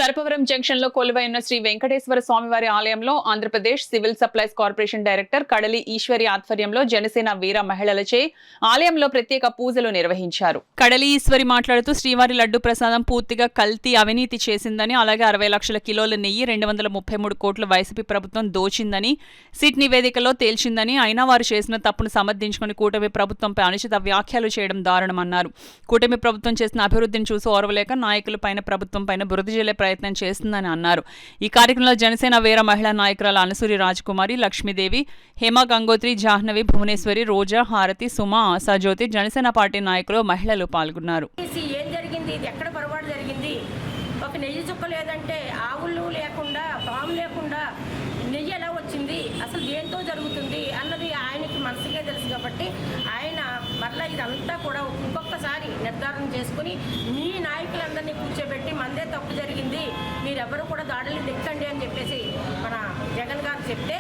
Sarpavaram junction లో కొలువై ఉన్న శ్రీ వెంకటేశ్వర స్వామివారి ఆలయంలో Andhra Pradesh civil supplies corporation director కడలి ఈశ్వరి ఆధ్వర్యంలో జనసేన వీర మహిళలచే ఆలయంలో ప్రత్యేక పూజలు నిర్వహించారు. కడలి ఈశ్వరి మాట్లాడుతూ శ్రీవారి లడ్డు ప్రసాదం పూర్తిగా కల్తీ అవినీతి చేసిందని, అలాగే 60 లక్షల కిలోల నెయ్యి 233 కోట్ల వైసీపీ ప్రభుత్వం దోచిందని సిట్ నివేదికలో తేల్చిందని, అయినా వారు చేసిన తప్పును సమర్థించుకుని కూటమి ప్రభుత్వంపై అనుచిత వ్యాఖ్యలు చేయడం దారుణమన్నారు. కూటమి ప్రభుత్వం చేసిన అభివృద్ధిని చూసి ఓర్వలేక నాయకుల పైన ప్రభుత్వం పైన బురద జల్లే ప్రయత్నం చేస్తుందని అన్నారు. ఈ కార్యక్రమంలో జనసేన వీర మహిళా నాయకురాలు అనసూరి రాజకుమారి, లక్ష్మీదేవి, హేమ గంగోత్రి, జాహ్నవి, భువనేశ్వరి, రోజా, హారతి, సుమ, ఆశాజ్యోతి, జనసేన పార్టీ నాయకులు, మహిళలు పాల్గొన్నారు. ఒక నెయ్యి చుక్క లేదంటే ఆవులు లేకుండా పాము లేకుండా నెయ్యి ఎలా వచ్చింది, అసలు దేంతో జరుగుతుంది అన్నది ఆయనకి మనసుకే తెలుసు. కాబట్టి ఆయన మరలా ఇదంతా కూడా ఇంకొకసారి నిర్ధారణ చేసుకుని మీ నాయకులందరినీ కూర్చోబెట్టి మందే తప్పు జరిగింది, మీరెవరు కూడా దాడులు దిక్కండి అని చెప్పేసి మన జగన్ గారు చెప్తే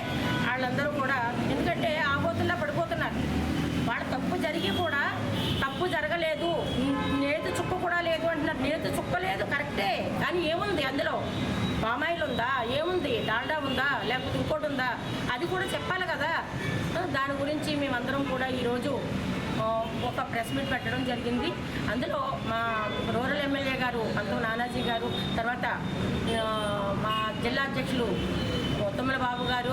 వాళ్ళందరూ కూడా, ఎందుకంటే ఆబోతుల్లా పడిపోతున్నారు. వాళ్ళ తప్పు జరిగి కూడా తప్పు జరగలేదు, నేతి చుక్క కూడా లేదు అంటున్నారు. నేతి చుక్క లేదు కరెక్టే, కానీ ఏముంది అందులో? పామాయిల్ ఉందా, ఏముంది, డాల్డా ఉందా, లేకపోతే ఇంకోటి ఉందా, అది కూడా చెప్పాలి కదా. దాని గురించి మేమందరం కూడా ఈరోజు ఒక ప్రెస్ మీట్ పెట్టడం జరిగింది. అందులో మా రూరల్ ఎమ్మెల్యే గారు పంతం నానాజీ గారు, తర్వాత మా జిల్లా అధ్యక్షులు ఉత్తమల బాబు గారు,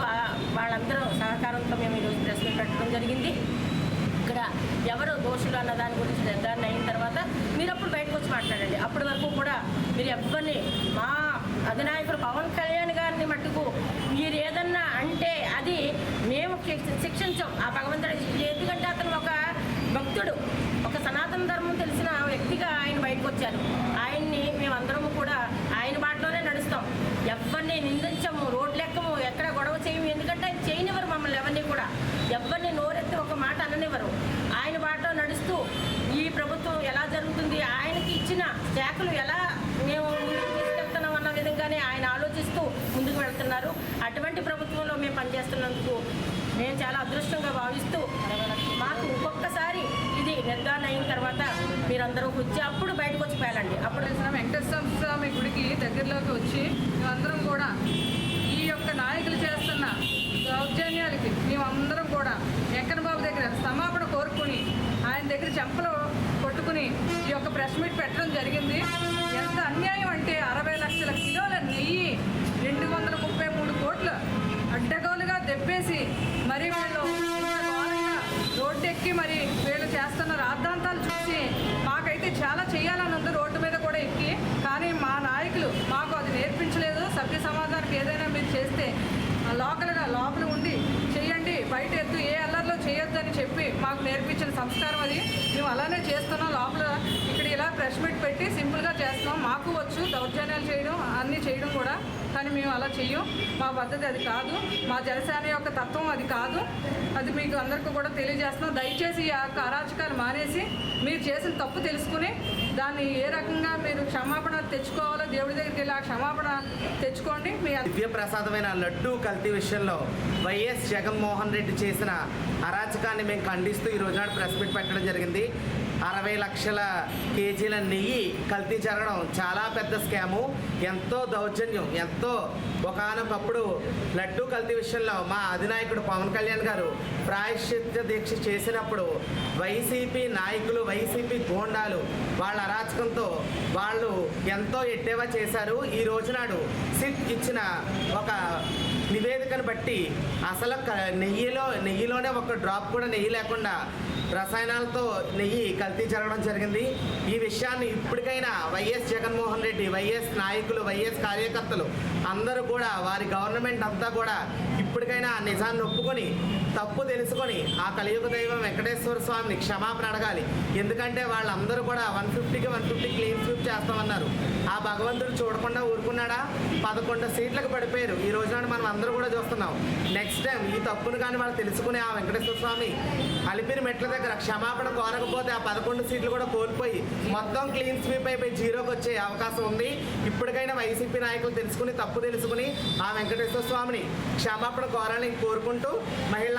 వాళ్ళందరూ సహకారంతో మేము ఈరోజు ప్రెస్ మీట్ పెట్టడం జరిగింది. ఇక్కడ ఎవరు దోషులు అన్న దాని గురించి నిర్ధారణ అయిన తర్వాత మీరు అప్పుడు బయటకు వచ్చి మాట్లాడండి. అప్పటి వరకు కూడా మీరు ఎవరిని, మా అధినాయకుడు పవన్ కళ్యాణ్ గారిని మట్టుకు మీరు ఏదన్నా అంటే అది మేము శిక్షించాం ఆ భగవంతుడి. ఎందుకంటే అతను ఒక భక్తుడు, ఒక సనాతన ధర్మం తెలిసిన వ్యక్తిగా ఆయన బయటకు వచ్చారు. ఆయన్ని మేమందరము కూడా ఆయన బాటలోనే నడుస్తాం. ఎవరిని నిందించము, రోడ్లు ఎక్కము, ఎక్కడ గొడవ చేయము. ఎందుకంటే ఆయన చేయనివ్వరు మమ్మల్ని ఎవరిని కూడా, ఎవరిని నోరెత్తి ఒక మాట అననివ్వరు. ఆయన బాటలో నడుస్తూ ఈ ప్రభుత్వం ఎలా జరుగుతుంది, ఆయనకి ఇచ్చిన శాఖలు ఎలా మేము తీసుకెళ్తున్నాం అన్న విధంగానే ఆయన ఆలోచిస్తూ ముందుకు వెళ్తున్నారు. అటువంటి ప్రభుత్వంలో మేము పనిచేస్తున్నందుకు మేము చాలా అదృష్టంగా భావిస్తూ, మాకు ఇంకొకసారి ఇది నిర్ధారణ అయిన తర్వాత మీరందరూ వచ్చి అప్పుడు బయటకు వచ్చి పేలండి. అప్పుడు వెంకటేశ్వర స్వామి గుడికి దగ్గరలోకి వచ్చి మేమందరం కూడా ఈ యొక్క నాయకులు చేస్తున్న దౌర్జన్యాలకి మేమందరం కూడా వెంకన్న బాబు దగ్గర క్షమాపణ కోరుకుని ఆయన దగ్గర చెంపలు కొట్టుకుని ఈ యొక్క ప్రెస్ మీట్ పెట్టడం జరిగింది. ఎంత అన్యాయం అంటే 60 లక్షల కిలోల నెయ్యి 233 కోట్లు అడ్డగోలుగా దెబ్బేసి మరి వీళ్ళు రోడ్డెక్కి మరి వీళ్ళు చేస్తున్న రాద్ధాంతాలు చూసి మాకైతే చాలా చేయాలని ఉంది, రోడ్డు మీద కూడా ఎక్కి. కానీ మా నాయకులు మాకు అది నేర్పించలేదు. సభ్య సమాధానానికి ఏదైనా మీరు చేస్తే లోపల ఉండి చేయండి, బయట ఎద్దు ఏ అల్లర్లో చేయొద్దు అని చెప్పి మాకు నేర్పించిన సంస్కారం అది. మేము అలానే చేస్తున్నాం. లోపల ఇక్కడ ఇలా ప్రెస్ మీట్ పెట్టి సింపుల్గా చేస్తున్నాం. మాకు వచ్చు దౌర్జన్యాలు చేయడం, అన్నీ చేయడం కూడా, కానీ మేము అలా చెయ్యం. మా పద్ధతి అది కాదు, మా జనసేన యొక్క తత్వం అది కాదు. అది మీకు అందరికీ కూడా తెలియజేస్తున్నాం. దయచేసి ఈ యొక్క అరాచకాలు మానేసి మీరు చేసిన తప్పు తెలుసుకుని దాన్ని ఏ రకంగా మీరు క్షమాపణ తెచ్చుకోవాలో దేవుడి దగ్గరికి వెళ్ళి ఆ క్షమాపణ తెచ్చుకోండి. మీ దివ్య ప్రసాదమైన లడ్డూ కల్తీ విషయంలో వైఎస్ జగన్మోహన్ రెడ్డి చేసిన అరాచకాన్ని మేము ఖండిస్తూ ఈ రోజునాడు ప్రెస్ మీట్ పెట్టడం జరిగింది. 60 లక్షల కేజీల నెయ్యి కల్తీ జరగడం చాలా పెద్ద స్కాము, ఎంతో దౌర్జన్యం, ఎంతో ఒకనొకప్పుడు లడ్డూ కల్తీ విషయంలో మా అధినాయకుడు పవన్ కళ్యాణ్ గారు ప్రాయశ్చిత్త దీక్ష చేసినప్పుడు వైసీపీ నాయకులు, వైసీపీ గోండాలు వాళ్ళ అరాచకంతో వాళ్ళు ఎంతో ఎట్టేవా చేశారు. ఈ రోజునాడు సిట్ ఇచ్చిన ఒక నివేదికను బట్టి అసలు నెయ్యిలోనే ఒక డ్రాప్ కూడా నెయ్యి లేకుండా రసాయనాలతో నెయ్యి కల్తీ జరగడం జరిగింది. ఈ విషయాన్ని ఇప్పటికైనా వైఎస్ జగన్మోహన్ రెడ్డి, వైఎస్ నాయకులు, వైఎస్ కార్యకర్తలు అందరూ కూడా, వారి గవర్నమెంట్ అంతా కూడా ఇప్పటికైనా నిజాన్ని ఒప్పుకొని తప్పు తెలుసుకొని ఆ కలియుగ దైవం వెంకటేశ్వర స్వామిని క్షమాపణ అడగాలి. ఎందుకంటే వాళ్ళందరూ కూడా 150కి 150 క్లీన్ స్వీప్ చేస్తామన్నారు. ఆ భగవంతుడు చూడకుండా ఊరుకున్నాడా? 11 సీట్లకు పడిపోయారు. ఈ రోజున మనం అందరూ కూడా చూస్తున్నాం. నెక్స్ట్ టైం ఈ తప్పును కానీ వాళ్ళు తెలుసుకుని ఆ వెంకటేశ్వర స్వామి అలిపిరి మెట్ల దగ్గర క్షమాపణ కోరకపోతే ఆ 11 సీట్లు కూడా కోల్పోయి మొత్తం క్లీన్ స్వీప్ అయిపోయి జీరోకి వచ్చే అవకాశం ఉంది. ఇప్పటికైనా వైసీపీ నాయకులు తెలుసుకుని తప్పు తెలుసుకుని ఆ వెంకటేశ్వర స్వామిని క్షమాపణ కోరాలని కోరుకుంటూ మహిళలందరూ